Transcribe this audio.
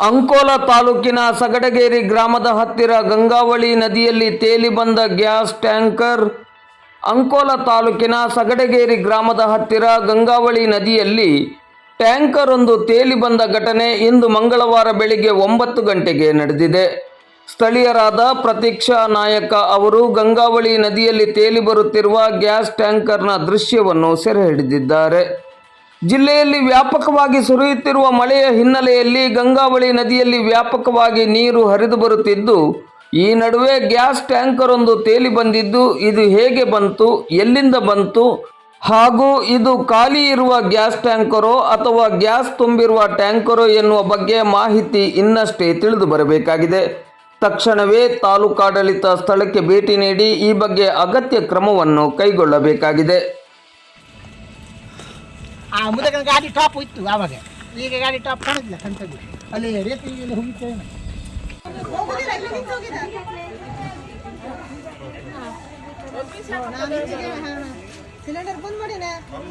ಅಂಕೋಲಾ ತಾಲೂಕಿನ ಸಗಡಗೇರಿ ಗ್ರಾಮದ ಹತ್ತಿರ ಗಂಗಾವಳಿ ನದಿಯಲ್ಲಿ ತೇಲಿ ಬಂದ ಗ್ಯಾಸ್ ಟ್ಯಾಂಕರ್. ಅಂಕೋಲಾ ತಾಲೂಕಿನ ಸಗಡಗೇರಿ ಗ್ರಾಮದ ಹತ್ತಿರ ಗಂಗಾವಳಿ ನದಿಯಲ್ಲಿ ಟ್ಯಾಂಕರ್ ಒಂದು ತೇಲಿ ಬಂದ ಘಟನೆ ಇಂದು ಮಂಗಳವಾರ ಬೆಳಿಗ್ಗೆ 9 ಗಂಟೆಗೆ ನಡೆದಿದೆ. ಸ್ಥಳೀಯರಾದ ಪ್ರತೀಕ್ಷಾ ನಾಯಕ ಅವರು ಗಂಗಾವಳಿ ನದಿಯಲ್ಲಿ ತೇಲಿ ಬರುತ್ತಿರುವ ಗ್ಯಾಸ್ ಟ್ಯಾಂಕರ್ನ ದೃಶ್ಯವನ್ನು ಸೆರೆ ಹಿಡಿದಿದ್ದಾರೆ. ಜಿಲ್ಲೆಯಲ್ಲಿ ವ್ಯಾಪಕವಾಗಿ ಸುರಿಯುತ್ತಿರುವ ಮಳೆಯ ಹಿನ್ನೆಲೆಯಲ್ಲಿ ಗಂಗಾವಳಿ ನದಿಯಲ್ಲಿ ವ್ಯಾಪಕವಾಗಿ ನೀರು ಹರಿದು ಬರುತ್ತಿದ್ದು, ಈ ನಡುವೆ ಗ್ಯಾಸ್ ಟ್ಯಾಂಕರ್ ಒಂದು ತೇಲಿ ಬಂದಿದ್ದು, ಇದು ಹೇಗೆ ಬಂತು, ಎಲ್ಲಿಂದ ಬಂತು ಹಾಗೂ ಇದು ಖಾಲಿ ಇರುವ ಗ್ಯಾಸ್ ಟ್ಯಾಂಕರೋ ಅಥವಾ ಗ್ಯಾಸ್ ತುಂಬಿರುವ ಟ್ಯಾಂಕರೋ ಎನ್ನುವ ಬಗ್ಗೆ ಮಾಹಿತಿ ಇನ್ನಷ್ಟೇ ತಿಳಿದು ಬರಬೇಕಾಗಿದೆ. ತಕ್ಷಣವೇ ತಾಲೂಕಾಡಳಿತ ಸ್ಥಳಕ್ಕೆ ಭೇಟಿ ನೀಡಿ ಈ ಬಗ್ಗೆ ಅಗತ್ಯ ಕ್ರಮವನ್ನು ಕೈಗೊಳ್ಳಬೇಕಾಗಿದೆ. ಮುಂದೆ ಗಾಡಿ ಟಾಪ್ ಇತ್ತು ಆವಾಗ, ಈಗ ಗಾಡಿ ಟಾಪ್ ಕಾಣಿಲ್ಲ ಕಂತದ್ದು ಅಲ್ಲಿ ರೇತಿ ಹೋಗಿತ್ತೇನೆ. ಸಿಲಿಂಡರ್ ಬಂದ್ ಮಾಡಿ ನೋಡ್ಕೊಂಡ್